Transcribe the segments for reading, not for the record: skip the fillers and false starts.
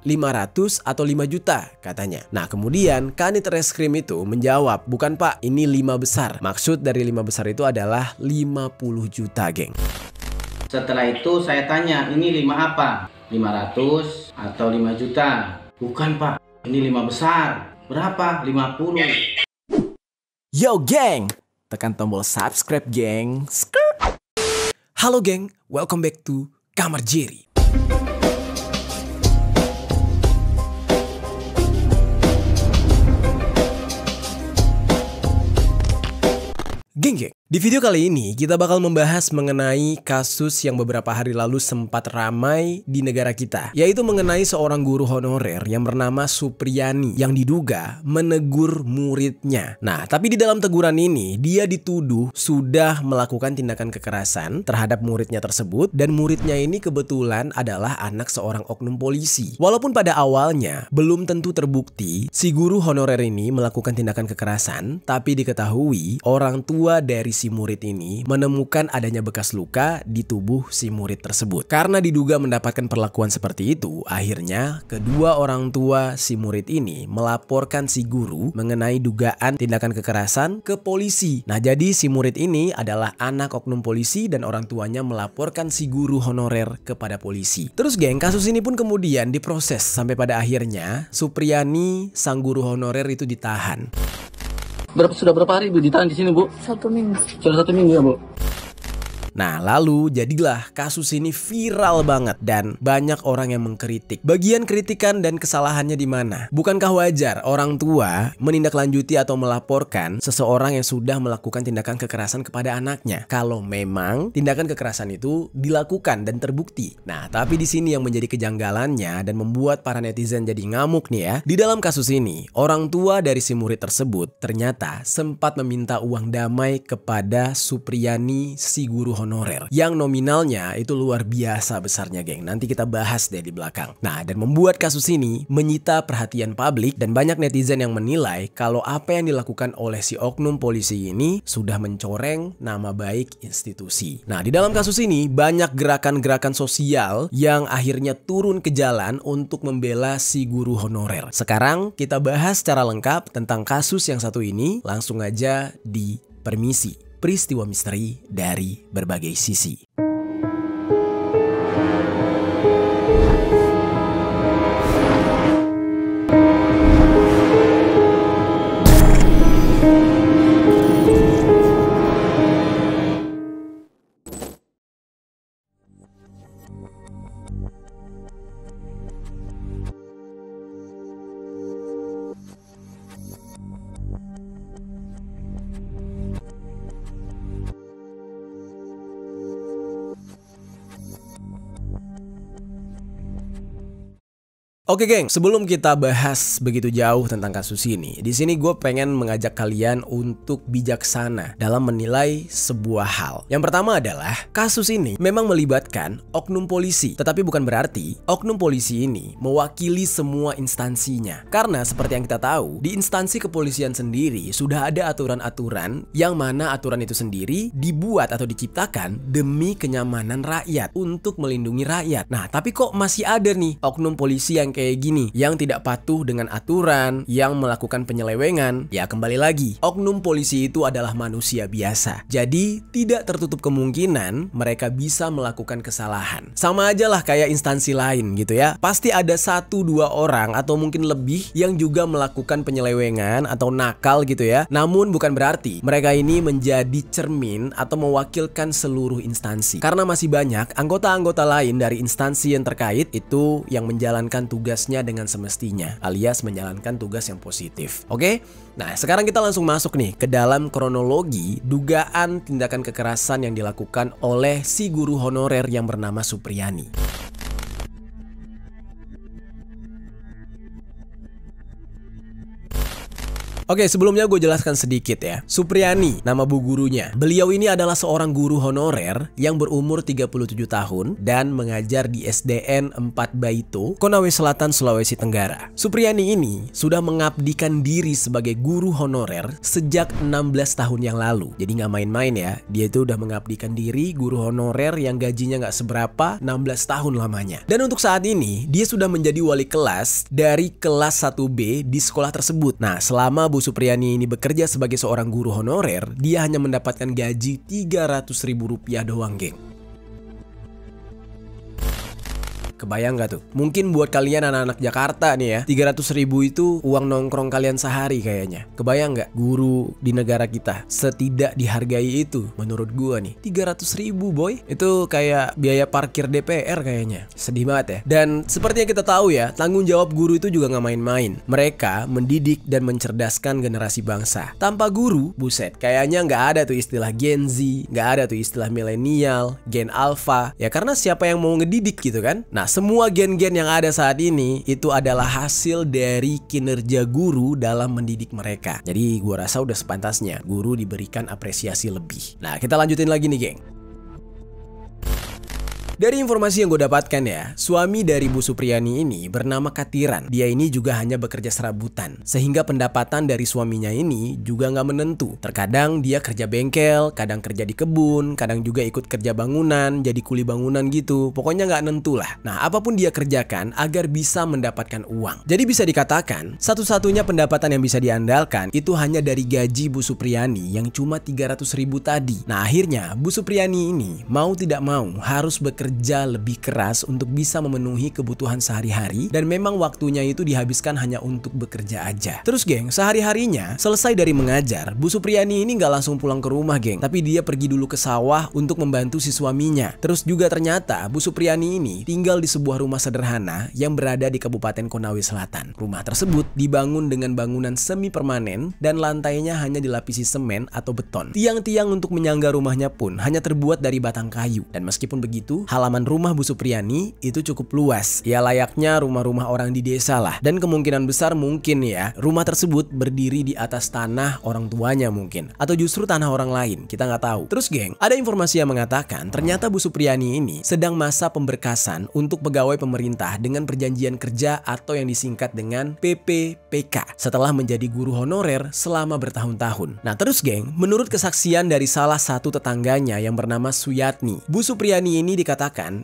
500 atau 5 juta katanya. Nah kemudian Kanit Reskrim itu menjawab, bukan pak, ini 5 besar. Maksud dari 5 besar itu adalah 50 juta geng. Setelah itu saya tanya, ini 5 apa? 500 atau 5 juta? Bukan pak, ini 5 besar. Berapa? 50. Yo geng, tekan tombol subscribe geng. Halo geng, welcome back to Kamar Jerry. Geng, di video kali ini kita bakal membahas mengenai kasus yang beberapa hari lalu sempat ramai di negara kita, yaitu mengenai seorang guru honorer yang bernama Supriyani yang diduga menegur muridnya. Nah, tapi di dalam teguran ini dia dituduh sudah melakukan tindakan kekerasan terhadap muridnya tersebut, dan muridnya ini kebetulan adalah anak seorang oknum polisi. Walaupun pada awalnya belum tentu terbukti si guru honorer ini melakukan tindakan kekerasan, tapi diketahui orang tua dari si murid ini menemukan adanya bekas luka di tubuh si murid tersebut. Karena diduga mendapatkan perlakuan seperti itu, akhirnya kedua orang tua si murid ini melaporkan si guru mengenai dugaan tindakan kekerasan ke polisi. Nah, jadi si murid ini adalah anak oknum polisi dan orang tuanya melaporkan si guru honorer kepada polisi. Terus geng, kasus ini pun kemudian diproses sampai pada akhirnya Supriyani sang guru honorer itu ditahan. Sudah berapa hari Bu ditahan di sini Bu? 1 minggu. Sudah 1 minggu ya Bu? Nah, lalu jadilah kasus ini viral banget dan banyak orang yang mengkritik. Bagian kritikan dan kesalahannya di mana? Bukankah wajar orang tua menindaklanjuti atau melaporkan seseorang yang sudah melakukan tindakan kekerasan kepada anaknya kalau memang tindakan kekerasan itu dilakukan dan terbukti? Nah, tapi di sini yang menjadi kejanggalannya dan membuat para netizen jadi ngamuk nih ya. Di dalam kasus ini, orang tua dari si murid tersebut ternyata sempat meminta uang damai kepada Supriyani si guru honorer yang nominalnya itu luar biasa besarnya geng. Nanti kita bahas deh di belakang. Nah, dan membuat kasus ini menyita perhatian publik dan banyak netizen yang menilai kalau apa yang dilakukan oleh si oknum polisi ini sudah mencoreng nama baik institusi. Nah, di dalam kasus ini banyak gerakan-gerakan sosial yang akhirnya turun ke jalan untuk membela si guru honorer. Sekarang kita bahas secara lengkap tentang kasus yang satu ini. Langsung aja di Permisi, peristiwa misteri dari berbagai sisi. Oke geng, sebelum kita bahas begitu jauh tentang kasus ini, di sini gue pengen mengajak kalian untuk bijaksana dalam menilai sebuah hal. Yang pertama adalah kasus ini memang melibatkan oknum polisi, tetapi bukan berarti oknum polisi ini mewakili semua instansinya. Karena seperti yang kita tahu, di instansi kepolisian sendiri sudah ada aturan-aturan yang mana aturan itu sendiri dibuat atau diciptakan demi kenyamanan rakyat, untuk melindungi rakyat. Nah, tapi kok masih ada nih oknum polisi yang kayak gini, yang tidak patuh dengan aturan, yang melakukan penyelewengan. Ya kembali lagi, oknum polisi itu adalah manusia biasa. Jadi tidak tertutup kemungkinan mereka bisa melakukan kesalahan. Sama aja lah kayak instansi lain gitu ya. Pasti ada 1-2 orang atau mungkin lebih yang juga melakukan penyelewengan atau nakal gitu ya. Namun bukan berarti mereka ini menjadi cermin atau mewakilkan seluruh instansi. Karena masih banyak anggota-anggota lain dari instansi yang terkait itu yang menjalankan tugasnya dengan semestinya, alias menjalankan tugas yang positif. Oke? Nah, sekarang kita langsung masuk nih ke dalam kronologi dugaan tindakan kekerasan yang dilakukan oleh si guru honorer yang bernama Supriyani. Oke, sebelumnya gue jelaskan sedikit ya. Supriyani, nama bu gurunya. Beliau ini adalah seorang guru honorer yang berumur 37 tahun dan mengajar di SDN 4 Baito, Konawe Selatan, Sulawesi Tenggara. Supriyani ini sudah mengabdikan diri sebagai guru honorer sejak 16 tahun yang lalu. Jadi nggak main-main ya. Dia itu udah mengabdikan diri guru honorer yang gajinya nggak seberapa, 16 tahun lamanya. Dan untuk saat ini, dia sudah menjadi wali kelas dari kelas 1B di sekolah tersebut. Nah, selama Bu Supriyani ini bekerja sebagai seorang guru honorer, dia hanya mendapatkan gaji Rp300.000 doang, geng. Kebayang gak tuh? Mungkin buat kalian anak-anak Jakarta nih ya, 300.000 itu uang nongkrong kalian sehari kayaknya. Kebayang gak? Guru di negara kita setidak dihargai itu menurut gua nih, 300.000 boy. Itu kayak biaya parkir DPR kayaknya. Sedih banget ya. Dan seperti yang kita tahu ya, tanggung jawab guru itu juga gak main-main. Mereka mendidik dan mencerdaskan generasi bangsa. Tanpa guru, buset, kayaknya gak ada tuh istilah Gen Z, gak ada tuh istilah milenial, Gen Alpha. Ya karena siapa yang mau ngedidik gitu kan? Nah, semua gen-gen yang ada saat ini itu adalah hasil dari kinerja guru dalam mendidik mereka. Jadi gua rasa udah sepantasnya guru diberikan apresiasi lebih. Nah, kita lanjutin lagi nih, geng. Dari informasi yang gue dapatkan ya, suami dari Bu Supriyani ini bernama Katiran. Dia ini juga hanya bekerja serabutan, sehingga pendapatan dari suaminya ini juga nggak menentu. Terkadang dia kerja bengkel, kadang kerja di kebun, kadang juga ikut kerja bangunan, jadi kuli bangunan gitu. Pokoknya nggak nentu lah. Nah, apapun dia kerjakan agar bisa mendapatkan uang. Jadi bisa dikatakan, satu-satunya pendapatan yang bisa diandalkan itu hanya dari gaji Bu Supriyani yang cuma 300.000 tadi. Nah, akhirnya Bu Supriyani ini mau tidak mau harus bekerja lebih keras untuk bisa memenuhi kebutuhan sehari-hari, dan memang waktunya itu dihabiskan hanya untuk bekerja aja. Terus geng, sehari-harinya selesai dari mengajar, Bu Supriyani ini nggak langsung pulang ke rumah geng, tapi dia pergi dulu ke sawah untuk membantu si suaminya. Terus juga ternyata Bu Supriyani ini tinggal di sebuah rumah sederhana yang berada di Kabupaten Konawe Selatan. Rumah tersebut dibangun dengan bangunan semi permanen dan lantainya hanya dilapisi semen atau beton. Tiang-tiang untuk menyangga rumahnya pun hanya terbuat dari batang kayu. Dan meskipun begitu, halaman rumah Bu Supriyani itu cukup luas. Ya layaknya rumah-rumah orang di desa lah. Dan kemungkinan besar mungkin ya, rumah tersebut berdiri di atas tanah orang tuanya mungkin. Atau justru tanah orang lain, kita nggak tahu. Terus geng, ada informasi yang mengatakan ternyata Bu Supriyani ini sedang masa pemberkasan untuk pegawai pemerintah dengan perjanjian kerja atau yang disingkat dengan PPPK setelah menjadi guru honorer selama bertahun-tahun. Nah terus geng, menurut kesaksian dari salah satu tetangganya yang bernama Suyatni, Bu Supriyani ini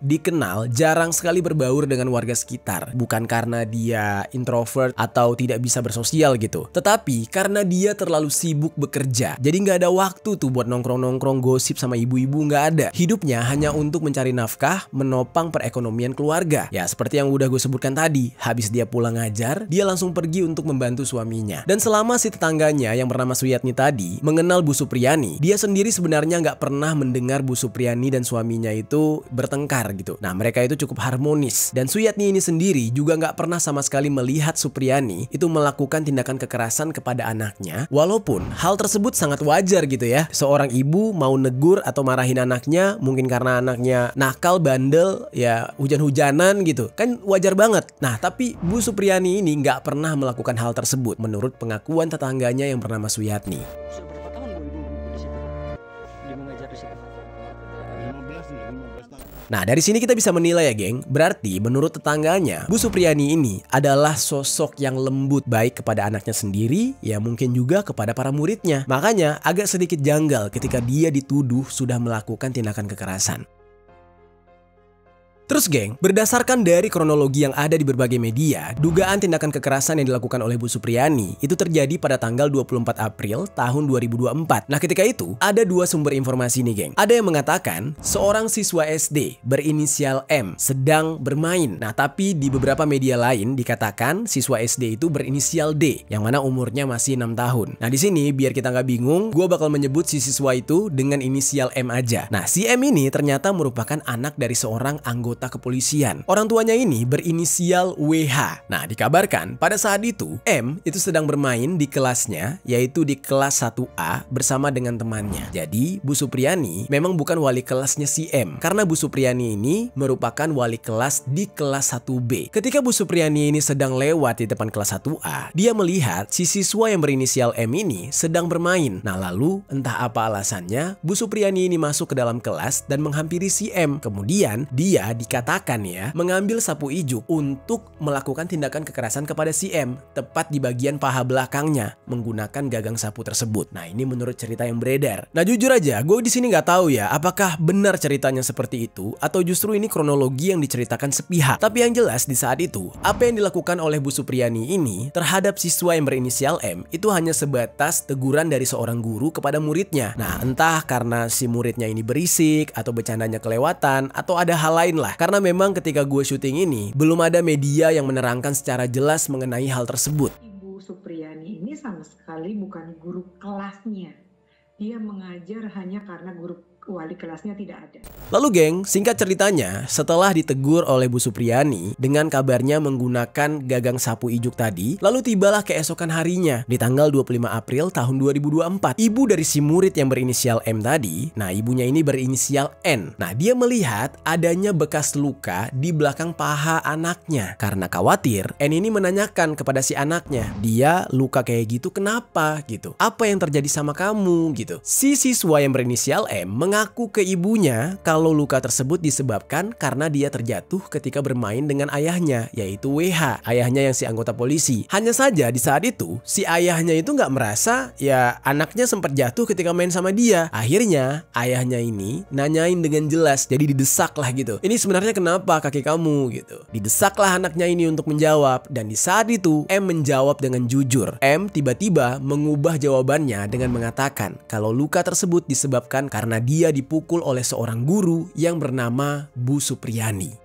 dikenal jarang sekali berbaur dengan warga sekitar. Bukan karena dia introvert atau tidak bisa bersosial gitu, tetapi karena dia terlalu sibuk bekerja. Jadi nggak ada waktu tuh buat nongkrong-nongkrong gosip sama ibu-ibu, nggak ada. Hidupnya hanya untuk mencari nafkah, menopang perekonomian keluarga. Ya seperti yang udah gue sebutkan tadi, habis dia pulang ngajar, dia langsung pergi untuk membantu suaminya. Dan selama si tetangganya yang bernama Suyatni tadi mengenal Bu Supriyani, dia sendiri sebenarnya nggak pernah mendengar Bu Supriyani dan suaminya itu bertengkar gitu. Nah mereka itu cukup harmonis, dan Suyatni ini sendiri juga nggak pernah sama sekali melihat Supriyani itu melakukan tindakan kekerasan kepada anaknya, walaupun hal tersebut sangat wajar gitu ya. Seorang ibu mau negur atau marahin anaknya mungkin karena anaknya nakal, bandel, ya hujan-hujanan gitu kan, wajar banget. Nah tapi Bu Supriyani ini nggak pernah melakukan hal tersebut menurut pengakuan tetangganya yang bernama Suyatni. Nah dari sini kita bisa menilai ya geng, berarti menurut tetangganya Bu Supriyani ini adalah sosok yang lembut, baik kepada anaknya sendiri, ya mungkin juga kepada para muridnya. Makanya agak sedikit janggal ketika dia dituduh sudah melakukan tindakan kekerasan. Terus geng, berdasarkan dari kronologi yang ada di berbagai media, dugaan tindakan kekerasan yang dilakukan oleh Bu Supriyani itu terjadi pada tanggal 24 April tahun 2024. Nah ketika itu, ada dua sumber informasi nih geng. Ada yang mengatakan seorang siswa SD berinisial M sedang bermain. Nah tapi di beberapa media lain dikatakan siswa SD itu berinisial D, yang mana umurnya masih 6 tahun. Nah di sini biar kita nggak bingung, gue bakal menyebut si siswa itu dengan inisial M aja. Nah si M ini ternyata merupakan anak dari seorang anggota anggota kepolisian. Orang tuanya ini berinisial WH. Nah, dikabarkan pada saat itu M itu sedang bermain di kelasnya, yaitu di kelas 1A bersama dengan temannya. Jadi Bu Supriyani memang bukan wali kelasnya si M, karena Bu Supriyani ini merupakan wali kelas di kelas 1B. Ketika Bu Supriyani ini sedang lewat di depan kelas 1A, dia melihat si siswa yang berinisial M ini sedang bermain. Nah, lalu entah apa alasannya Bu Supriyani ini masuk ke dalam kelas dan menghampiri si M. Kemudian dia dikatakan ya mengambil sapu ijuk untuk melakukan tindakan kekerasan kepada si M, tepat di bagian paha belakangnya menggunakan gagang sapu tersebut. Nah, ini menurut cerita yang beredar. Nah, jujur aja gue di sini nggak tahu ya apakah benar ceritanya seperti itu atau justru ini kronologi yang diceritakan sepihak. Tapi yang jelas di saat itu apa yang dilakukan oleh Bu Supriyani ini terhadap siswa yang berinisial M itu hanya sebatas teguran dari seorang guru kepada muridnya. Nah, entah karena si muridnya ini berisik atau bercandanya kelewatan atau ada hal lain lah. Karena memang ketika gue syuting ini belum ada media yang menerangkan secara jelas mengenai hal tersebut. Ibu Supriyani ini sama sekali bukan guru kelasnya. Dia mengajar hanya karena guru wali kelasnya tidak ada. Lalu geng, singkat ceritanya, setelah ditegur oleh Bu Supriyani dengan kabarnya menggunakan gagang sapu ijuk tadi, lalu tibalah keesokan harinya di tanggal 25 April tahun 2024. Ibu dari si murid yang berinisial M tadi, nah ibunya ini berinisial N. Nah, dia melihat adanya bekas luka di belakang paha anaknya. Karena khawatir, N ini menanyakan kepada si anaknya, dia luka kayak gitu kenapa gitu? Apa yang terjadi sama kamu gitu? Si siswa yang berinisial M mengaku ke ibunya kalau luka tersebut disebabkan karena dia terjatuh ketika bermain dengan ayahnya, yaitu WH, ayahnya yang si anggota polisi. Hanya saja di saat itu si ayahnya itu nggak merasa ya anaknya sempat jatuh ketika main sama dia. Akhirnya ayahnya ini nanyain dengan jelas, jadi didesak lah gitu. Ini sebenarnya kenapa kaki kamu gitu? Didesaklah anaknya ini untuk menjawab, dan di saat itu M menjawab dengan jujur. M tiba-tiba mengubah jawabannya dengan mengatakan kalau luka tersebut disebabkan karena dia dipukul oleh seorang guru yang bernama Bu Supriyani.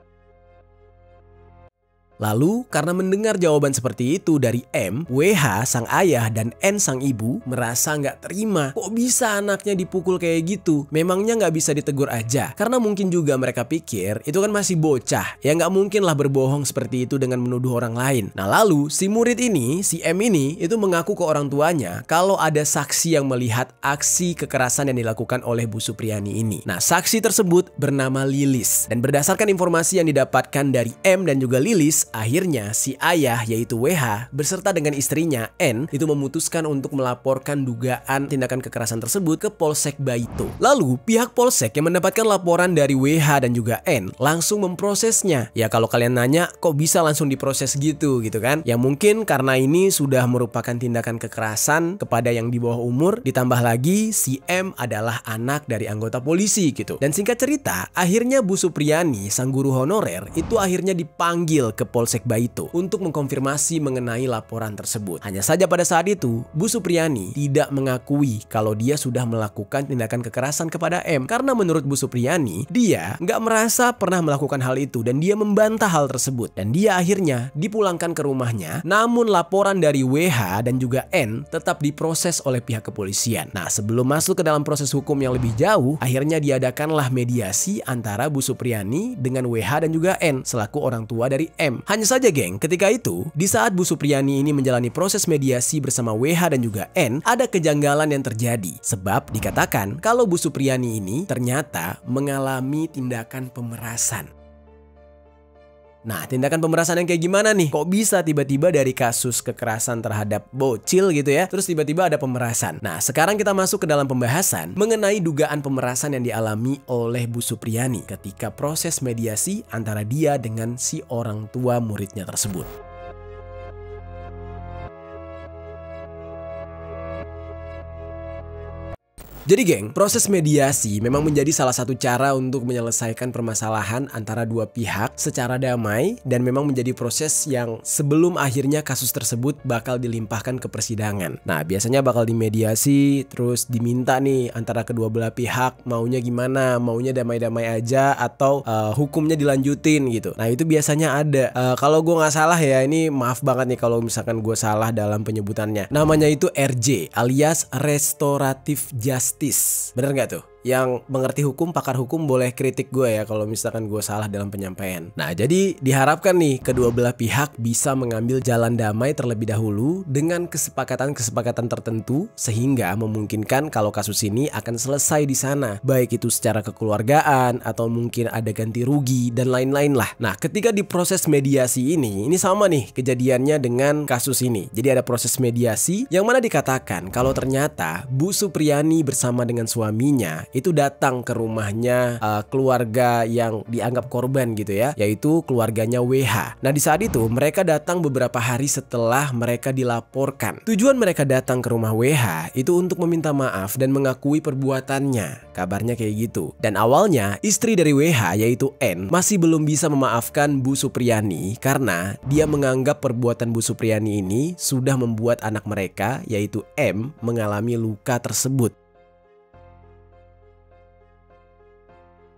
Lalu karena mendengar jawaban seperti itu dari M, WH sang ayah dan N sang ibu merasa nggak terima. Kok bisa anaknya dipukul kayak gitu? Memangnya nggak bisa ditegur aja? Karena mungkin juga mereka pikir itu kan masih bocah, ya nggak mungkin lah berbohong seperti itu dengan menuduh orang lain. Nah, lalu si murid ini, si M ini itu mengaku ke orang tuanya kalau ada saksi yang melihat aksi kekerasan yang dilakukan oleh Bu Supriyani ini. Nah, saksi tersebut bernama Lilis, dan berdasarkan informasi yang didapatkan dari M dan juga Lilis, akhirnya si ayah yaitu WH beserta dengan istrinya N itu memutuskan untuk melaporkan dugaan tindakan kekerasan tersebut ke Polsek Baito. Lalu pihak Polsek yang mendapatkan laporan dari WH dan juga N langsung memprosesnya. Ya kalau kalian nanya kok bisa langsung diproses gitu kan? Ya mungkin karena ini sudah merupakan tindakan kekerasan kepada yang di bawah umur, ditambah lagi si M adalah anak dari anggota polisi gitu. Dan singkat cerita, akhirnya Bu Supriyani sang guru honorer itu akhirnya dipanggil ke Polsek Baito untuk mengkonfirmasi mengenai laporan tersebut. Hanya saja pada saat itu Bu Supriyani tidak mengakui kalau dia sudah melakukan tindakan kekerasan kepada M, karena menurut Bu Supriyani dia nggak merasa pernah melakukan hal itu dan dia membantah hal tersebut, dan dia akhirnya dipulangkan ke rumahnya. Namun laporan dari WH dan juga N tetap diproses oleh pihak kepolisian. Nah, sebelum masuk ke dalam proses hukum yang lebih jauh, akhirnya diadakanlah mediasi antara Bu Supriyani dengan WH dan juga N selaku orang tua dari M. Hanya saja geng, ketika itu di saat Bu Supriyani ini menjalani proses mediasi bersama WH dan juga N, ada kejanggalan yang terjadi. Sebab dikatakan kalau Bu Supriyani ini ternyata mengalami tindakan pemerasan. Nah, tindakan pemerasan yang kayak gimana nih? Kok bisa tiba-tiba dari kasus kekerasan terhadap bocil gitu ya, terus tiba-tiba ada pemerasan? Nah, sekarang kita masuk ke dalam pembahasan mengenai dugaan pemerasan yang dialami oleh Bu Supriyani ketika proses mediasi antara dia dengan si orang tua muridnya tersebut. Jadi geng, proses mediasi memang menjadi salah satu cara untuk menyelesaikan permasalahan antara dua pihak secara damai, dan memang menjadi proses yang sebelum akhirnya kasus tersebut bakal dilimpahkan ke persidangan. Nah, biasanya bakal dimediasi, terus diminta nih antara kedua belah pihak maunya gimana, maunya damai-damai aja atau hukumnya dilanjutin gitu. Nah, itu biasanya ada. Kalau gue nggak salah ya, ini maaf banget nih kalau misalkan gue salah dalam penyebutannya. Namanya itu RJ alias Restoratif Justice. Bener nggak tuh? yang mengerti hukum, pakar hukum boleh kritik gue ya kalau misalkan gue salah dalam penyampaian. Nah, jadi diharapkan nih kedua belah pihak bisa mengambil jalan damai terlebih dahulu dengan kesepakatan-kesepakatan tertentu sehingga memungkinkan kalau kasus ini akan selesai di sana, baik itu secara kekeluargaan atau mungkin ada ganti rugi dan lain-lain lah. Nah, ketika di proses mediasi ini sama nih kejadiannya dengan kasus ini. Jadi ada proses mediasi yang mana dikatakan kalau ternyata Bu Supriyani bersama dengan suaminya itu datang ke rumahnya keluarga yang dianggap korban gitu ya, yaitu keluarganya WH. Nah, di saat itu mereka datang beberapa hari setelah mereka dilaporkan. Tujuan mereka datang ke rumah WH itu untuk meminta maaf dan mengakui perbuatannya. Kabarnya kayak gitu. Dan awalnya istri dari WH yaitu N masih belum bisa memaafkan Bu Supriyani karena dia menganggap perbuatan Bu Supriyani ini sudah membuat anak mereka yaitu M mengalami luka tersebut.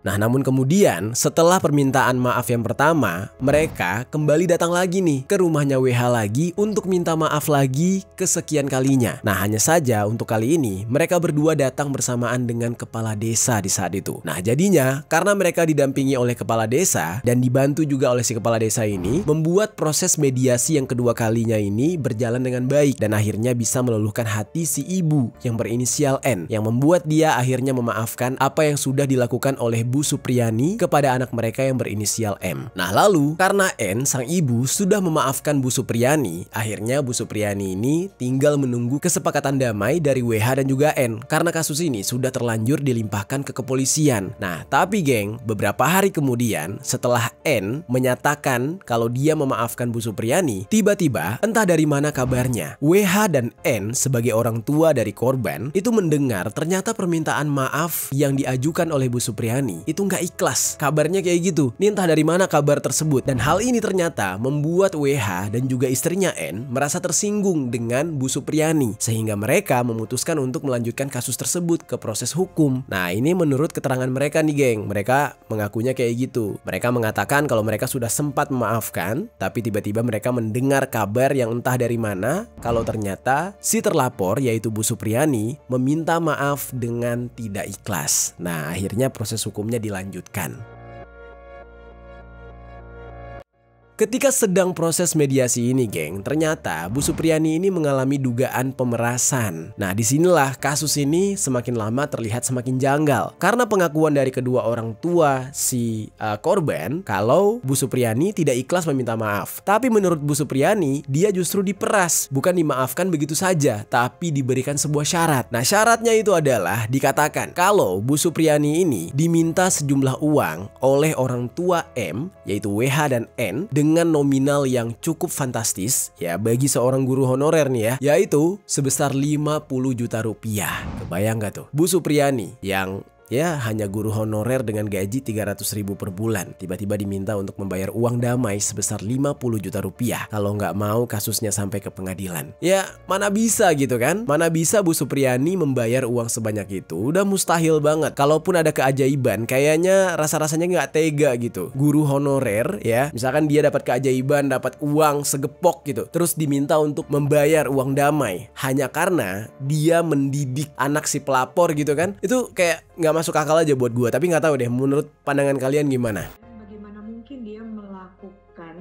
Nah, namun kemudian setelah permintaan maaf yang pertama, mereka kembali datang lagi nih ke rumahnya WH lagi untuk minta maaf lagi kesekian kalinya. Nah, hanya saja untuk kali ini mereka berdua datang bersamaan dengan kepala desa di saat itu. Nah, jadinya karena mereka didampingi oleh kepala desa dan dibantu juga oleh si kepala desa ini, membuat proses mediasi yang kedua kalinya ini berjalan dengan baik dan akhirnya bisa meluluhkan hati si ibu yang berinisial N, yang membuat dia akhirnya memaafkan apa yang sudah dilakukan oleh Bu Supriyani kepada anak mereka yang berinisial M. Nah, lalu karena N sang ibu sudah memaafkan Bu Supriyani, akhirnya Bu Supriyani ini tinggal menunggu kesepakatan damai dari WH dan juga N karena kasus ini sudah terlanjur dilimpahkan ke kepolisian. Nah, tapi geng, beberapa hari kemudian setelah N menyatakan kalau dia memaafkan Bu Supriyani, tiba-tiba entah dari mana kabarnya WH dan N sebagai orang tua dari korban itu mendengar ternyata permintaan maaf yang diajukan oleh Bu Supriyani itu nggak ikhlas. Kabarnya kayak gitu. Nih entah dari mana kabar tersebut. Dan hal ini ternyata membuat WH dan juga istrinya N merasa tersinggung dengan Bu Supriyani. Sehingga mereka memutuskan untuk melanjutkan kasus tersebut ke proses hukum. Nah, ini menurut keterangan mereka nih geng. Mereka mengakunya kayak gitu. Mereka mengatakan kalau mereka sudah sempat memaafkan, tapi tiba-tiba mereka mendengar kabar yang entah dari mana kalau ternyata si terlapor yaitu Bu Supriyani meminta maaf dengan tidak ikhlas. Nah, akhirnya proses hukumnya dilanjutkan. Ketika sedang proses mediasi ini, geng, ternyata Bu Supriyani ini mengalami dugaan pemerasan. Nah, disinilah kasus ini semakin lama terlihat semakin janggal. Karena pengakuan dari kedua orang tua si korban kalau Bu Supriyani tidak ikhlas meminta maaf. Tapi menurut Bu Supriyani, dia justru diperas. Bukan dimaafkan begitu saja, tapi diberikan sebuah syarat. Nah, syaratnya itu adalah dikatakan kalau Bu Supriyani ini diminta sejumlah uang oleh orang tua M, yaitu WH dan N, dengan nominal yang cukup fantastis ya bagi seorang guru honorer nih ya, yaitu sebesar 50 juta rupiah. Kebayang gak tuh? Bu Supriyani yang ya hanya guru honorer dengan gaji 300.000 per bulan tiba-tiba diminta untuk membayar uang damai sebesar 50 juta rupiah kalau nggak mau kasusnya sampai ke pengadilan. Ya mana bisa gitu kan? Mana bisa Bu Supriyani membayar uang sebanyak itu? Udah mustahil banget. Kalaupun ada keajaiban kayaknya rasa-rasanya nggak tega gitu. Guru honorer ya, misalkan dia dapat keajaiban, dapat uang segepok gitu, terus diminta untuk membayar uang damai hanya karena dia mendidik anak si pelapor gitu kan? Itu kayak nggak masuk akal aja buat gue. Tapi nggak tahu deh menurut pandangan kalian gimana. Bagaimana mungkin dia melakukan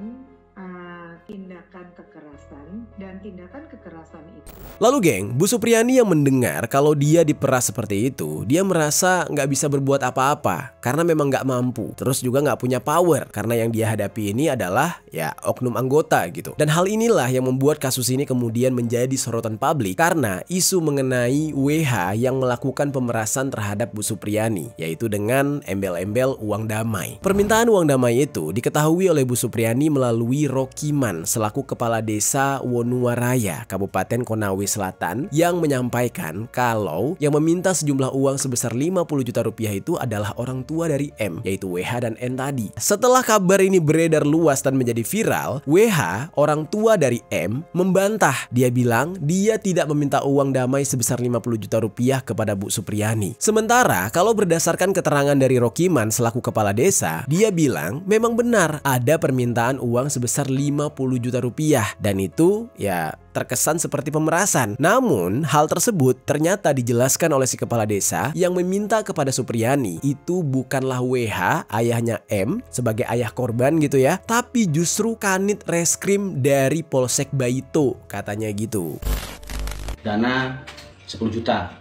tindakan kekerasan dan tindakan kekerasan itu. Lalu geng, Bu Supriyani yang mendengar kalau dia diperas seperti itu, dia merasa nggak bisa berbuat apa-apa karena memang nggak mampu. Terus juga nggak punya power karena yang dia hadapi ini adalah ya oknum anggota gitu. Dan hal inilah yang membuat kasus ini kemudian menjadi sorotan publik karena isu mengenai WH yang melakukan pemerasan terhadap Bu Supriyani, yaitu dengan embel-embel uang damai. Permintaan uang damai itu diketahui oleh Bu Supriyani melalui Rokiman selaku kepala desa Wonuwaraya, Kabupaten Konawe Selatan, yang menyampaikan kalau yang meminta sejumlah uang sebesar 50 juta rupiah itu adalah orang tua dari M, yaitu WH dan N tadi. Setelah kabar ini beredar luas dan menjadi viral, WH, orang tua dari M, membantah. Dia bilang dia tidak meminta uang damai sebesar 50 juta rupiah kepada Bu Supriyani. Sementara kalau berdasarkan keterangan dari Rokiman selaku kepala desa, dia bilang memang benar ada permintaan uang sebesar 50 juta rupiah dan itu ya terkesan seperti pemerasan. Namun, hal tersebut ternyata dijelaskan oleh si kepala desa yang meminta kepada Supriyani itu bukanlah WH, ayahnya M, sebagai ayah korban gitu ya, tapi justru Kanit Reskrim dari Polsek Baito, katanya gitu. Dana 10 juta.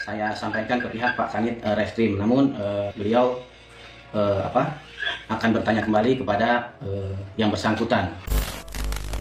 Saya sampaikan ke pihak Pak Kanit Reskrim, namun beliau akan bertanya kembali kepada yang bersangkutan.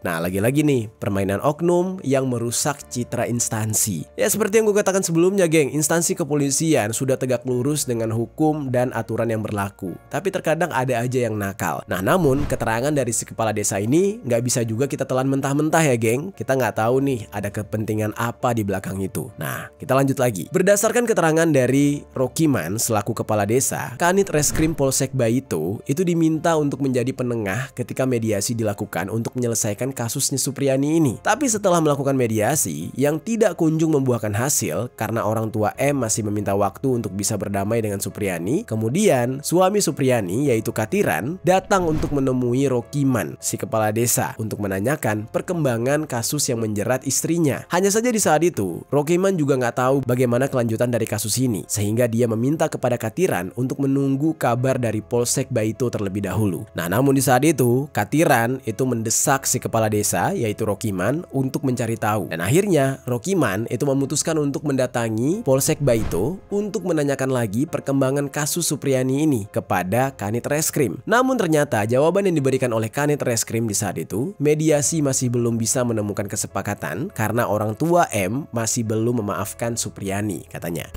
Nah, lagi-lagi nih, permainan oknum yang merusak citra instansi. Ya, seperti yang gue katakan sebelumnya, geng, instansi kepolisian sudah tegak lurus dengan hukum dan aturan yang berlaku. Tapi terkadang ada aja yang nakal. Nah, namun keterangan dari si kepala desa ini nggak bisa juga kita telan mentah-mentah ya, geng. Kita nggak tahu nih ada kepentingan apa di belakang itu. Nah, kita lanjut lagi. Berdasarkan keterangan dari Rokiman selaku kepala desa, Kanit Reskrim Polsek Baito itu diminta untuk menjadi penengah ketika mediasi dilakukan untuk menyelesaikan kasusnya Supriyani ini. Tapi setelah melakukan mediasi yang tidak kunjung membuahkan hasil karena orang tua M masih meminta waktu untuk bisa berdamai dengan Supriyani, kemudian suami Supriyani yaitu Katiran datang untuk menemui Rokiman, si kepala desa, untuk menanyakan perkembangan kasus yang menjerat istrinya. Hanya saja di saat itu, Rokiman juga nggak tahu bagaimana kelanjutan dari kasus ini, sehingga dia meminta kepada Katiran untuk menunggu kabar dari Polsek Baito terlebih dahulu. Nah, namun di saat itu, Katiran itu mendesak si kepala desa yaitu Rokiman untuk mencari tahu. Dan akhirnya Rokiman itu memutuskan untuk mendatangi Polsek Baito untuk menanyakan lagi perkembangan kasus Supriyani ini kepada Kanit Reskrim. Namun ternyata jawaban yang diberikan oleh Kanit Reskrim di saat itu, mediasi masih belum bisa menemukan kesepakatan karena orang tua M masih belum memaafkan Supriyani, katanya.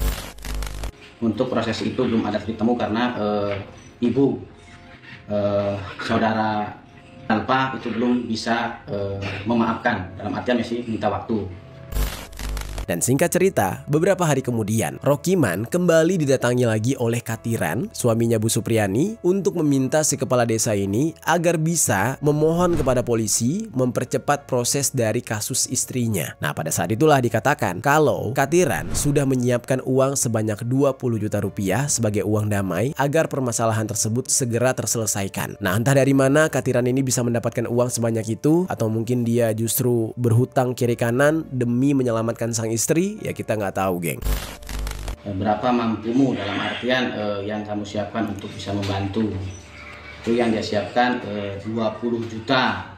Untuk proses itu belum ada titik temu karena ibu saudara Alpa itu belum bisa memaafkan, dalam artian masih minta waktu. Dan singkat cerita, beberapa hari kemudian, Rokiman kembali didatangi lagi oleh Katiran, suaminya Bu Supriyani, untuk meminta si kepala desa ini agar bisa memohon kepada polisi mempercepat proses dari kasus istrinya. Nah, pada saat itulah dikatakan kalau Katiran sudah menyiapkan uang sebanyak 20 juta rupiah sebagai uang damai agar permasalahan tersebut segera terselesaikan. Nah, entah dari mana Katiran ini bisa mendapatkan uang sebanyak itu, atau mungkin dia justru berhutang kiri kanan demi menyelamatkan sang istri, ya kita nggak tahu, geng. Berapa mampumu, dalam artian yang kamu siapkan untuk bisa membantu. Itu yang dia siapkan 20 juta.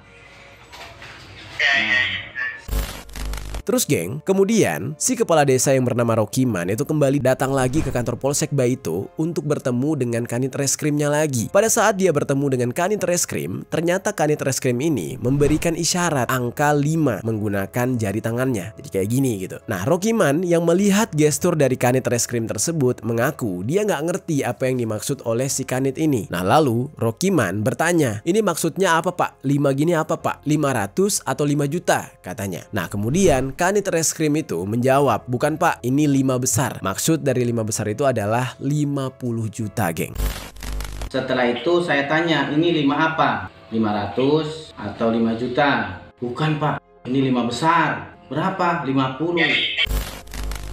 Terus geng, kemudian si kepala desa yang bernama Rokiman itu kembali datang lagi ke kantor Polsek Baito untuk bertemu dengan Kanit Reskrimnya lagi. Pada saat dia bertemu dengan Kanit Reskrim, ternyata Kanit Reskrim ini memberikan isyarat angka 5 menggunakan jari tangannya. Jadi kayak gini gitu. Nah, Rokiman yang melihat gestur dari Kanit Reskrim tersebut mengaku dia nggak ngerti apa yang dimaksud oleh si Kanit ini. Nah, lalu Rokiman bertanya, ini maksudnya apa Pak? 5 gini apa Pak? 500 atau 5 juta? Katanya. Nah, kemudian Kanit Reskrim itu menjawab, bukan Pak, ini 5 besar. Maksud dari 5 besar itu adalah 50 juta, geng. Setelah itu saya tanya, ini 5 apa? 500 atau 5 juta? Bukan Pak, ini 5 besar. Berapa? 50.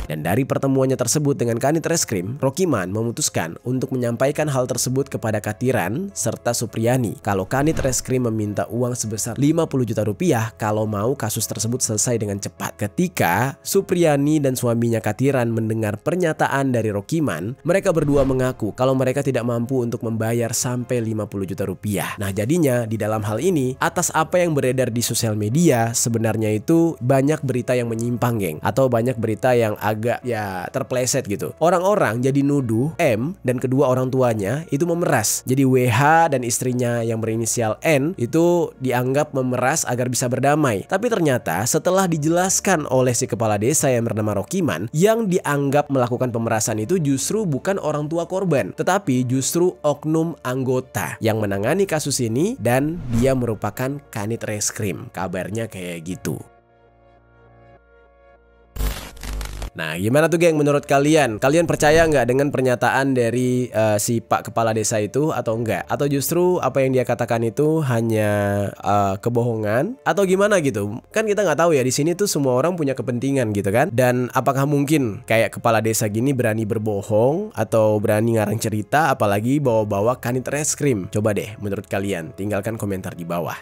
Dan dari pertemuannya tersebut dengan Kanit Reskrim, Rokiman memutuskan untuk menyampaikan hal tersebut kepada Katiran serta Supriyani kalau Kanit Reskrim meminta uang sebesar 50 juta rupiah kalau mau kasus tersebut selesai dengan cepat. Ketika Supriyani dan suaminya Katiran mendengar pernyataan dari Rokiman, mereka berdua mengaku kalau mereka tidak mampu untuk membayar sampai 50 juta rupiah. Nah, jadinya di dalam hal ini, atas apa yang beredar di sosial media, sebenarnya itu banyak berita yang menyimpang, geng, atau banyak berita yang agak terpleset gitu. Orang-orang jadi nuduh M dan kedua orang tuanya itu memeras. Jadi WH dan istrinya yang berinisial N itu dianggap memeras agar bisa berdamai. Tapi ternyata setelah dijelaskan oleh si kepala desa yang bernama Rokiman, yang dianggap melakukan pemerasan itu justru bukan orang tua korban, tetapi justru oknum anggota yang menangani kasus ini, dan dia merupakan Kanit Reskrim. Kabarnya kayak gitu. Nah, gimana tuh geng menurut kalian? Kalian percaya nggak dengan pernyataan dari si Pak Kepala Desa itu atau enggak? Atau justru apa yang dia katakan itu hanya kebohongan? Atau gimana gitu? Kan kita nggak tahu ya, di sini tuh semua orang punya kepentingan gitu kan? Dan apakah mungkin kayak Kepala Desa gini berani berbohong atau berani ngarang cerita, apalagi bawa-bawa Kanit Reskrim? Coba deh menurut kalian, tinggalkan komentar di bawah.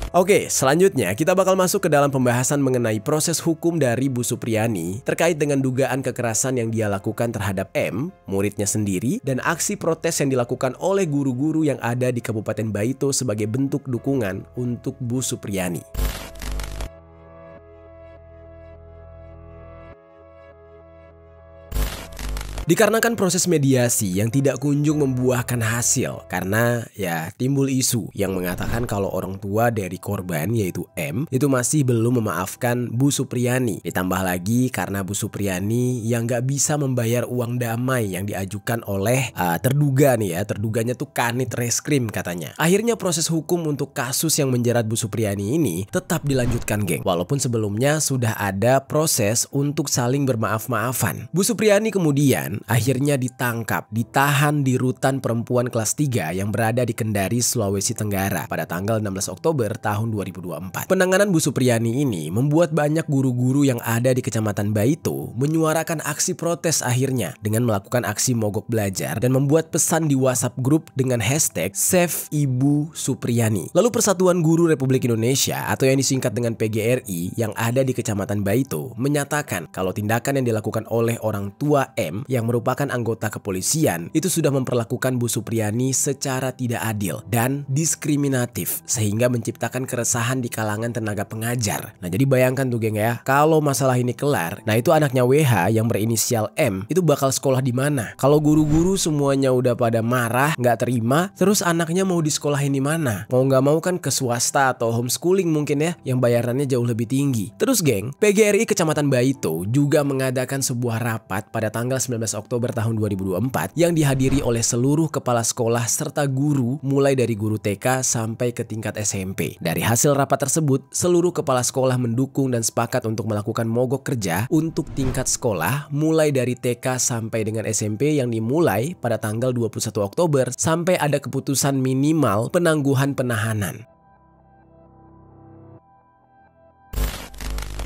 Oke, selanjutnya kita bakal masuk ke dalam pembahasan mengenai proses hukum dari Bu Supriyani terkait dengan dugaan kekerasan yang dia lakukan terhadap M, muridnya sendiri, dan aksi protes yang dilakukan oleh guru-guru yang ada di Kabupaten Baito sebagai bentuk dukungan untuk Bu Supriyani. Dikarenakan proses mediasi yang tidak kunjung membuahkan hasil karena ya timbul isu yang mengatakan kalau orang tua dari korban yaitu M itu masih belum memaafkan Bu Supriyani. Ditambah lagi karena Bu Supriyani yang nggak bisa membayar uang damai yang diajukan oleh terduganya tuh Kanit Reskrim katanya. Akhirnya proses hukum untuk kasus yang menjerat Bu Supriyani ini tetap dilanjutkan, geng. Walaupun sebelumnya sudah ada proses untuk saling bermaaf-maafan. Bu Supriyani kemudian akhirnya ditahan di rutan perempuan kelas 3 yang berada di Kendari, Sulawesi Tenggara pada tanggal 16 Oktober tahun 2024. Penanganan Bu Supriyani ini membuat banyak guru-guru yang ada di Kecamatan Baito menyuarakan aksi protes akhirnya dengan melakukan aksi mogok belajar dan membuat pesan di WhatsApp grup dengan hashtag Save Ibu Supriyani. Lalu Persatuan Guru Republik Indonesia atau yang disingkat dengan PGRI yang ada di Kecamatan Baito menyatakan kalau tindakan yang dilakukan oleh orang tua M yang merupakan anggota kepolisian itu sudah memperlakukan Bu Supriyani secara tidak adil dan diskriminatif sehingga menciptakan keresahan di kalangan tenaga pengajar. Nah, jadi bayangkan tuh, geng, ya, kalau masalah ini kelar, nah itu anaknya WH yang berinisial M itu bakal sekolah di mana? Kalau guru-guru semuanya udah pada marah, nggak terima, terus anaknya mau disekolahin di mana? Mau nggak mau kan ke swasta atau homeschooling mungkin ya, yang bayarannya jauh lebih tinggi. Terus, geng, PGRI Kecamatan Baito juga mengadakan sebuah rapat pada tanggal 19 Oktober tahun 2024 yang dihadiri oleh seluruh kepala sekolah serta guru mulai dari guru TK sampai ke tingkat SMP. Dari hasil rapat tersebut, seluruh kepala sekolah mendukung dan sepakat untuk melakukan mogok kerja untuk tingkat sekolah mulai dari TK sampai dengan SMP yang dimulai pada tanggal 21 Oktober sampai ada keputusan minimal penangguhan penahanan.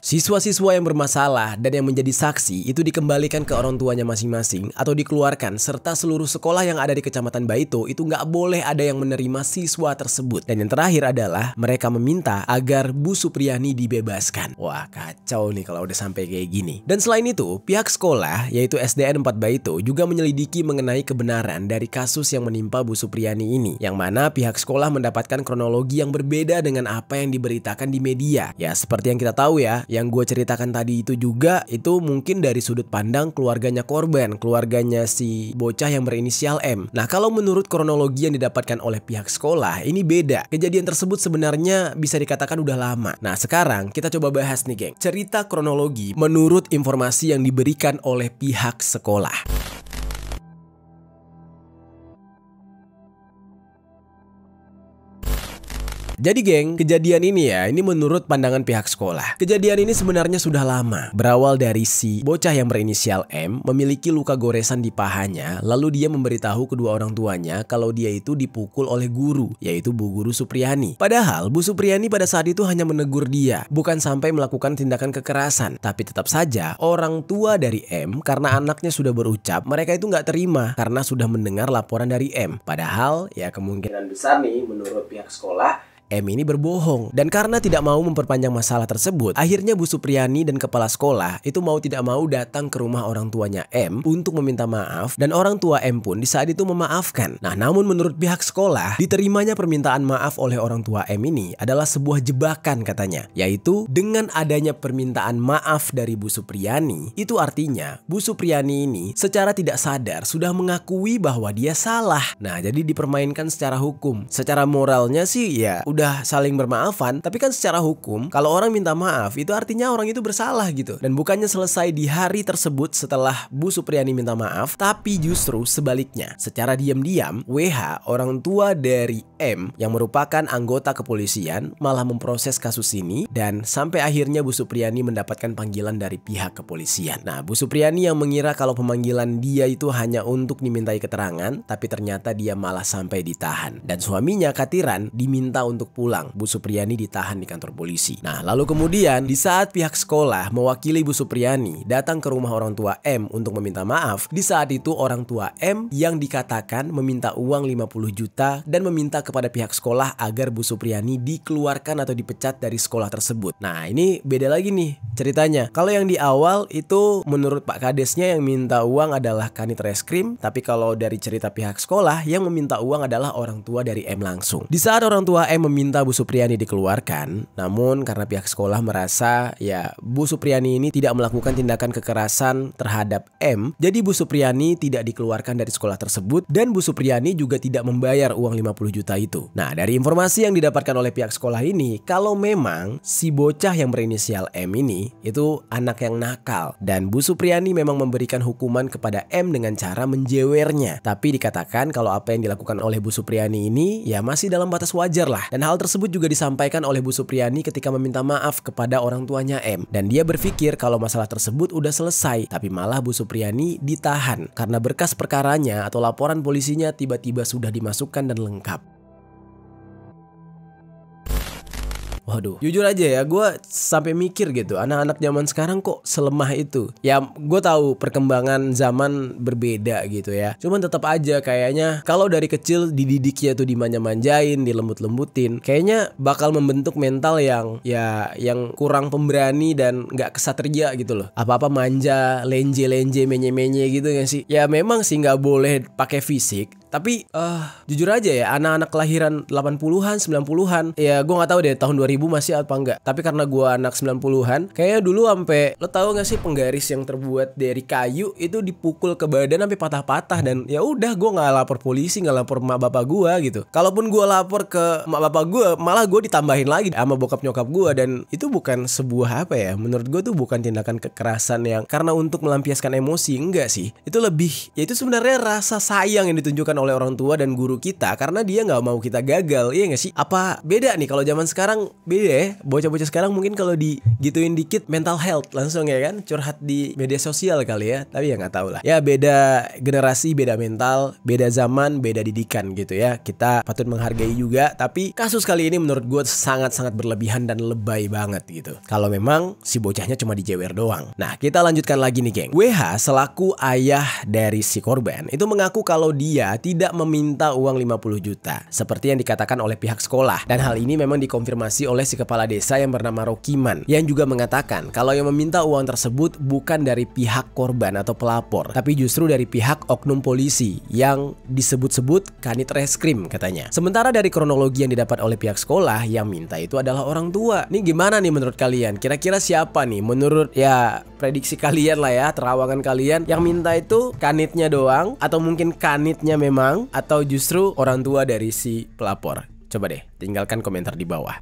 Siswa-siswa yang bermasalah dan yang menjadi saksi itu dikembalikan ke orang tuanya masing-masing atau dikeluarkan, serta seluruh sekolah yang ada di Kecamatan Baito itu nggak boleh ada yang menerima siswa tersebut. Dan yang terakhir adalah mereka meminta agar Bu Supriyani dibebaskan. Wah, kacau nih kalau udah sampai kayak gini. Dan selain itu, pihak sekolah yaitu SDN 4 Baito juga menyelidiki mengenai kebenaran dari kasus yang menimpa Bu Supriyani ini, yang mana pihak sekolah mendapatkan kronologi yang berbeda dengan apa yang diberitakan di media. Ya, seperti yang kita tahu ya, yang gue ceritakan tadi itu juga itu mungkin dari sudut pandang keluarganya korban, keluarganya si bocah yang berinisial M. Nah, kalau menurut kronologi yang didapatkan oleh pihak sekolah ini beda. Kejadian tersebut sebenarnya bisa dikatakan udah lama. Nah, sekarang kita coba bahas nih, geng, cerita kronologi menurut informasi yang diberikan oleh pihak sekolah. Jadi, geng, kejadian ini ya, ini menurut pandangan pihak sekolah. Kejadian ini sebenarnya sudah lama. Berawal dari si bocah yang berinisial M memiliki luka goresan di pahanya, lalu dia memberitahu kedua orang tuanya kalau dia itu dipukul oleh guru, yaitu Bu Guru Supriyani. Padahal Bu Supriyani pada saat itu hanya menegur dia, bukan sampai melakukan tindakan kekerasan. Tapi tetap saja orang tua dari M karena anaknya sudah berucap, mereka itu nggak terima karena sudah mendengar laporan dari M. Padahal ya kemungkinan besar nih menurut pihak sekolah M ini berbohong. Dan karena tidak mau memperpanjang masalah tersebut, akhirnya Bu Supriyani dan kepala sekolah itu mau tidak mau datang ke rumah orang tuanya M untuk meminta maaf, dan orang tua M pun di saat itu memaafkan. Nah, namun menurut pihak sekolah, diterimanya permintaan maaf oleh orang tua M ini adalah sebuah jebakan katanya, yaitu dengan adanya permintaan maaf dari Bu Supriyani, itu artinya Bu Supriyani ini secara tidak sadar sudah mengakui bahwa dia salah. Nah, jadi dipermainkan secara hukum. Secara moralnya sih ya udah saling bermaafan, tapi kan secara hukum kalau orang minta maaf itu artinya orang itu bersalah gitu. Dan bukannya selesai di hari tersebut setelah Bu Supriyani minta maaf, tapi justru sebaliknya. Secara diam-diam WH, orang tua dari M yang merupakan anggota kepolisian, malah memproses kasus ini, dan sampai akhirnya Bu Supriyani mendapatkan panggilan dari pihak kepolisian. Nah, Bu Supriyani yang mengira kalau pemanggilan dia itu hanya untuk dimintai keterangan, tapi ternyata dia malah sampai ditahan. Dan suaminya Katiran diminta untuk untuk pulang. Bu Supriyani ditahan di kantor polisi. Nah, lalu kemudian di saat pihak sekolah mewakili Bu Supriyani datang ke rumah orang tua M untuk meminta maaf, di saat itu orang tua M yang dikatakan meminta uang 50 juta dan meminta kepada pihak sekolah agar Bu Supriyani dikeluarkan atau dipecat dari sekolah tersebut. Nah, ini beda lagi nih ceritanya. Kalau yang di awal itu menurut Pak Kadesnya yang minta uang adalah Kanit Reskrim, tapi kalau dari cerita pihak sekolah yang meminta uang adalah orang tua dari M langsung. Di saat orang tua M meminta Bu Supriyani dikeluarkan, namun karena pihak sekolah merasa ya Bu Supriyani ini tidak melakukan tindakan kekerasan terhadap M, jadi Bu Supriyani tidak dikeluarkan dari sekolah tersebut dan Bu Supriyani juga tidak membayar uang 50 juta itu. Nah, dari informasi yang didapatkan oleh pihak sekolah ini, kalau memang si bocah yang berinisial M ini itu anak yang nakal dan Bu Supriyani memang memberikan hukuman kepada M dengan cara menjewernya. Tapi dikatakan kalau apa yang dilakukan oleh Bu Supriyani ini ya masih dalam batas wajar lah. Dan hal tersebut juga disampaikan oleh Bu Supriyani ketika meminta maaf kepada orang tuanya M. Dan dia berpikir kalau masalah tersebut udah selesai, tapi malah Bu Supriyani ditahan karena berkas perkaranya atau laporan polisinya tiba-tiba sudah dimasukkan dan lengkap. Waduh, jujur aja ya, gue sampai mikir gitu, anak-anak zaman sekarang kok selemah itu. Ya, gue tahu perkembangan zaman berbeda gitu ya. Cuman tetap aja kayaknya kalau dari kecil dididiknya tuh dimanja-manjain, dilembut-lembutin, kayaknya bakal membentuk mental yang kurang pemberani dan nggak kesatria gitu loh. Apa-apa manja, lenje-lenje, menye-menye gitu gak sih? Ya memang sih nggak boleh pakai fisik. Tapi jujur aja ya, anak-anak kelahiran 80-an, 90-an, ya gue gak tahu deh tahun 2000 masih apa enggak. Tapi karena gue anak 90-an, kayaknya dulu sampai, lo tahu gak sih penggaris yang terbuat dari kayu itu dipukul ke badan sampai patah-patah. Dan ya udah, gue gak lapor polisi, gak lapor emak bapak gue gitu. Kalaupun gue lapor ke emak bapak gue, malah gue ditambahin lagi sama bokap nyokap gue. Dan itu bukan sebuah apa ya, menurut gue tuh bukan tindakan kekerasan yang karena untuk melampiaskan emosi, enggak sih. Itu lebih, ya itu sebenarnya rasa sayang yang ditunjukkan oleh orang tua dan guru kita karena dia nggak mau kita gagal, iya nggak sih? Apa beda nih kalau zaman sekarang? Beda ya, bocah-bocah sekarang mungkin kalau digituin dikit mental health langsung ya kan, curhat di media sosial kali ya. Tapi ya nggak tahu lah. Ya beda generasi, beda mental, beda zaman, beda didikan gitu ya. Kita patut menghargai juga. Tapi kasus kali ini menurut gue sangat-sangat berlebihan dan lebay banget gitu. Kalau memang si bocahnya cuma dijewer doang. Nah, kita lanjutkan lagi nih geng. WH selaku ayah dari si korban itu mengaku kalau dia tidak meminta uang 50 juta seperti yang dikatakan oleh pihak sekolah. Dan hal ini memang dikonfirmasi oleh si kepala desa yang bernama Rokiman yang juga mengatakan kalau yang meminta uang tersebut bukan dari pihak korban atau pelapor, tapi justru dari pihak oknum polisi yang disebut-sebut Kanit Reskrim katanya. Sementara dari kronologi yang didapat oleh pihak sekolah, yang minta itu adalah orang tua. Nih gimana nih menurut kalian? Kira-kira siapa nih menurut ya prediksi kalian lah ya, terawangan kalian yang minta itu kanitnya doang atau mungkin kanitnya memang atau justru orang tua dari si pelapor? Coba deh tinggalkan komentar di bawah.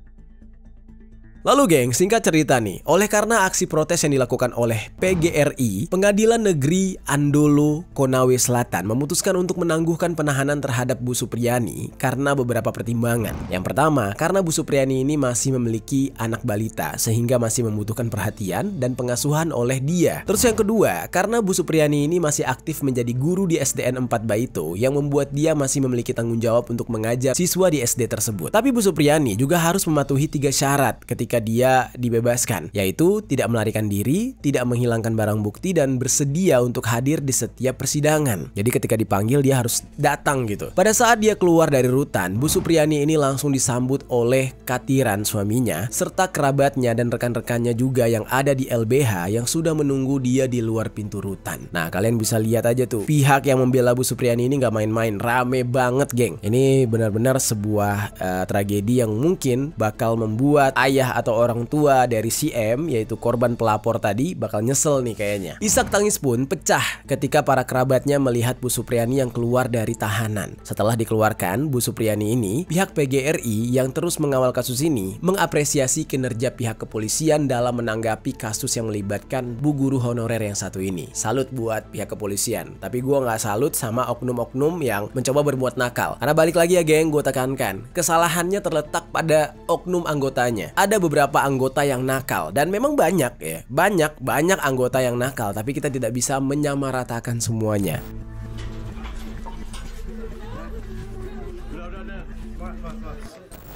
Lalu geng, singkat cerita nih, oleh karena aksi protes yang dilakukan oleh PGRI, Pengadilan Negeri Andolo Konawe Selatan memutuskan untuk menangguhkan penahanan terhadap Bu Supriyani karena beberapa pertimbangan. Yang pertama, karena Bu Supriyani ini masih memiliki anak balita sehingga masih membutuhkan perhatian dan pengasuhan oleh dia. Terus yang kedua, karena Bu Supriyani ini masih aktif menjadi guru di SDN 4 Baito yang membuat dia masih memiliki tanggung jawab untuk mengajar siswa di SD tersebut. Tapi Bu Supriyani juga harus mematuhi 3 syarat ketika dia dibebaskan, yaitu tidak melarikan diri, tidak menghilangkan barang bukti, dan bersedia untuk hadir di setiap persidangan. Jadi ketika dipanggil dia harus datang gitu. Pada saat dia keluar dari rutan, Bu Supriyani ini langsung disambut oleh Katiran suaminya serta kerabatnya dan rekan-rekannya juga yang ada di LBH yang sudah menunggu dia di luar pintu rutan. Nah, kalian bisa lihat aja tuh, pihak yang membela Bu Supriyani ini gak main-main, rame banget geng. Ini benar-benar sebuah tragedi yang mungkin bakal membuat ayah atau orang tua dari si M, yaitu korban pelapor tadi, bakal nyesel nih kayaknya. Isak tangis pun pecah ketika para kerabatnya melihat Bu Supriyani yang keluar dari tahanan. Setelah dikeluarkan, Bu Supriyani ini, pihak PGRI yang terus mengawal kasus ini mengapresiasi kinerja pihak kepolisian dalam menanggapi kasus yang melibatkan bu guru honorer yang satu ini. Salut buat pihak kepolisian. Tapi gue nggak salut sama oknum-oknum yang mencoba berbuat nakal. Karena balik lagi ya geng, gue tekankan, kesalahannya terletak pada oknum anggotanya. Ada beberapa anggota yang nakal dan memang banyak ya, banyak anggota yang nakal, tapi kita tidak bisa menyamaratakan semuanya.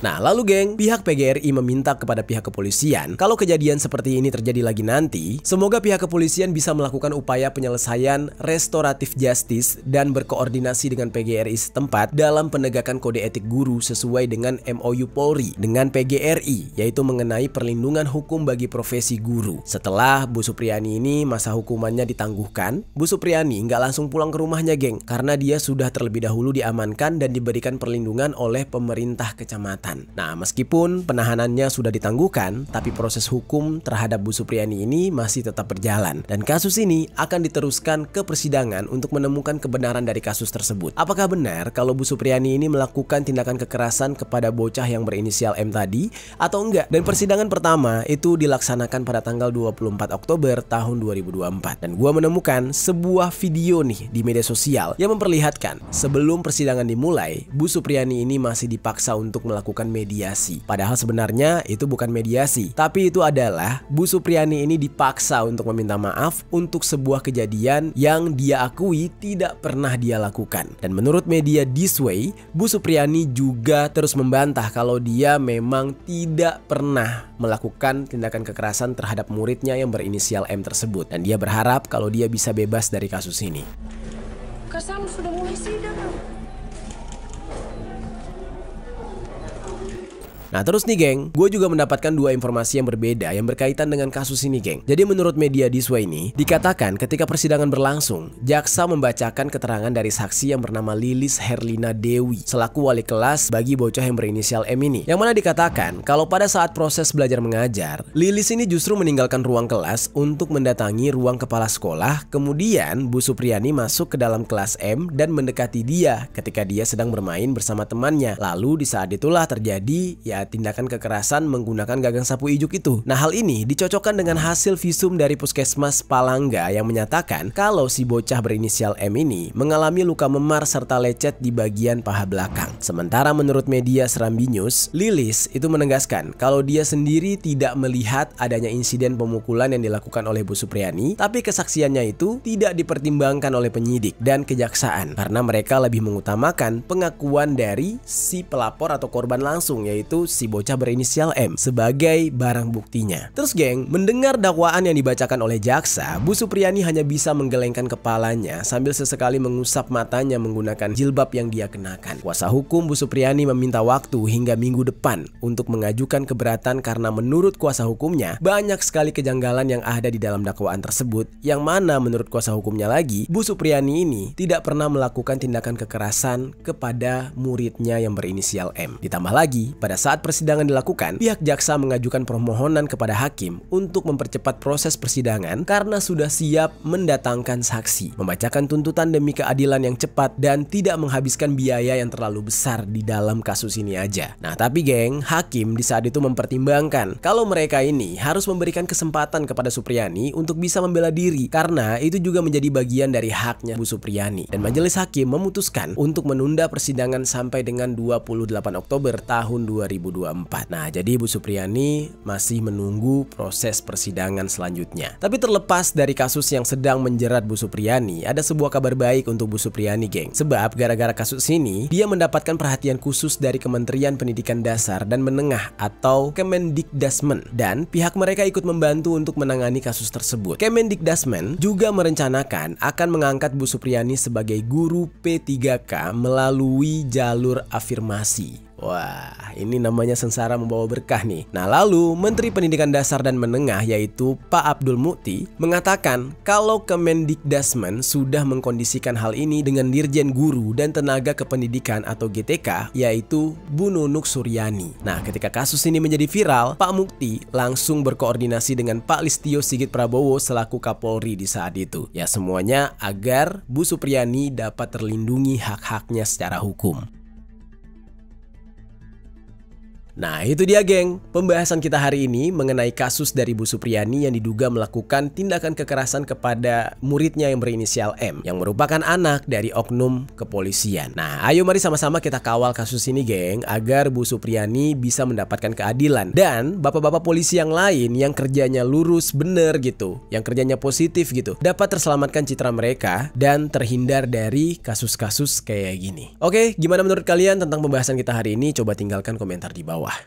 Nah, lalu geng, pihak PGRI meminta kepada pihak kepolisian kalau kejadian seperti ini terjadi lagi nanti, semoga pihak kepolisian bisa melakukan upaya penyelesaian restoratif justice dan berkoordinasi dengan PGRI setempat dalam penegakan kode etik guru sesuai dengan MOU Polri dengan PGRI, yaitu mengenai perlindungan hukum bagi profesi guru. Setelah Bu Supriyani ini masa hukumannya ditangguhkan, Bu Supriyani nggak langsung pulang ke rumahnya geng, karena dia sudah terlebih dahulu diamankan dan diberikan perlindungan oleh pemerintah kecamatan. Nah, meskipun penahanannya sudah ditangguhkan, tapi proses hukum terhadap Bu Supriyani ini masih tetap berjalan. Dan kasus ini akan diteruskan ke persidangan untuk menemukan kebenaran dari kasus tersebut. Apakah benar kalau Bu Supriyani ini melakukan tindakan kekerasan kepada bocah yang berinisial M tadi atau enggak? Dan persidangan pertama itu dilaksanakan pada tanggal 24 Oktober tahun 2024. Dan gua menemukan sebuah video nih di media sosial yang memperlihatkan sebelum persidangan dimulai, Bu Supriyani ini masih dipaksa untuk melakukan mediasi. Padahal sebenarnya itu bukan mediasi, tapi itu adalah Bu Supriyani ini dipaksa untuk meminta maaf untuk sebuah kejadian yang dia akui tidak pernah dia lakukan. Dan menurut media This Way, Bu Supriyani juga terus membantah kalau dia memang tidak pernah melakukan tindakan kekerasan terhadap muridnya yang berinisial M tersebut. Dan dia berharap kalau dia bisa bebas dari kasus ini. Kasam sudah mulai sidang. Nah terus nih geng, gue juga mendapatkan dua informasi yang berbeda yang berkaitan dengan kasus ini geng. Jadi menurut media This Way ini, dikatakan ketika persidangan berlangsung, jaksa membacakan keterangan dari saksi yang bernama Lilis Herlina Dewi selaku wali kelas bagi bocah yang berinisial M ini. Yang mana dikatakan kalau pada saat proses belajar mengajar, Lilis ini justru meninggalkan ruang kelas untuk mendatangi ruang kepala sekolah. Kemudian Bu Supriyani masuk ke dalam kelas M dan mendekati dia ketika dia sedang bermain bersama temannya. Lalu di saat itulah terjadi tindakan kekerasan menggunakan gagang sapu ijuk itu. Nah hal ini dicocokkan dengan hasil visum dari Puskesmas Palangga yang menyatakan kalau si bocah berinisial M ini mengalami luka memar serta lecet di bagian paha belakang. Sementara menurut media Serambi News, Lilis itu menegaskan kalau dia sendiri tidak melihat adanya insiden pemukulan yang dilakukan oleh Bu Supriyani, tapi kesaksiannya itu tidak dipertimbangkan oleh penyidik dan kejaksaan karena mereka lebih mengutamakan pengakuan dari si pelapor atau korban langsung, yaitu si bocah berinisial M sebagai barang buktinya. Terus geng, mendengar dakwaan yang dibacakan oleh jaksa, Bu Supriyani hanya bisa menggelengkan kepalanya sambil sesekali mengusap matanya menggunakan jilbab yang dia kenakan. Kuasa hukum Bu Supriyani meminta waktu hingga minggu depan untuk mengajukan keberatan karena menurut kuasa hukumnya banyak sekali kejanggalan yang ada di dalam dakwaan tersebut, yang mana menurut kuasa hukumnya lagi, Bu Supriyani ini tidak pernah melakukan tindakan kekerasan kepada muridnya yang berinisial M. Ditambah lagi, pada saat persidangan dilakukan, pihak jaksa mengajukan permohonan kepada hakim untuk mempercepat proses persidangan karena sudah siap mendatangkan saksi, membacakan tuntutan demi keadilan yang cepat dan tidak menghabiskan biaya yang terlalu besar di dalam kasus ini aja. Nah tapi geng, hakim di saat itu mempertimbangkan kalau mereka ini harus memberikan kesempatan kepada Supriyani untuk bisa membela diri karena itu juga menjadi bagian dari haknya Bu Supriyani. Dan majelis hakim memutuskan untuk menunda persidangan sampai dengan 28 Oktober tahun 2024. Nah, jadi Bu Supriyani masih menunggu proses persidangan selanjutnya. Tapi terlepas dari kasus yang sedang menjerat Bu Supriyani, ada sebuah kabar baik untuk Bu Supriyani, geng. Sebab gara-gara kasus ini, dia mendapatkan perhatian khusus dari Kementerian Pendidikan Dasar dan Menengah atau Kemendikdasmen, dan pihak mereka ikut membantu untuk menangani kasus tersebut. Kemendikdasmen juga merencanakan akan mengangkat Bu Supriyani sebagai guru P3K melalui jalur afirmasi. Wah, ini namanya sengsara membawa berkah nih. Nah lalu Menteri Pendidikan Dasar dan Menengah yaitu Pak Abdul Mukti mengatakan kalau Kemendikdasmen sudah mengkondisikan hal ini dengan Dirjen Guru dan Tenaga Kependidikan atau GTK yaitu Bu Nunuk Suryani. Nah ketika kasus ini menjadi viral, Pak Mukti langsung berkoordinasi dengan Pak Listio Sigit Prabowo selaku Kapolri di saat itu. Ya semuanya agar Bu Supriyani dapat terlindungi hak-haknya secara hukum. Nah itu dia geng, pembahasan kita hari ini mengenai kasus dari Bu Supriyani yang diduga melakukan tindakan kekerasan kepada muridnya yang berinisial M yang merupakan anak dari oknum kepolisian. Nah ayo mari sama-sama kita kawal kasus ini geng, agar Bu Supriyani bisa mendapatkan keadilan dan bapak-bapak polisi yang lain yang kerjanya lurus bener gitu, yang kerjanya positif gitu, dapat terselamatkan citra mereka dan terhindar dari kasus-kasus kayak gini. Oke, gimana menurut kalian tentang pembahasan kita hari ini? Coba tinggalkan komentar di bawah. bawah.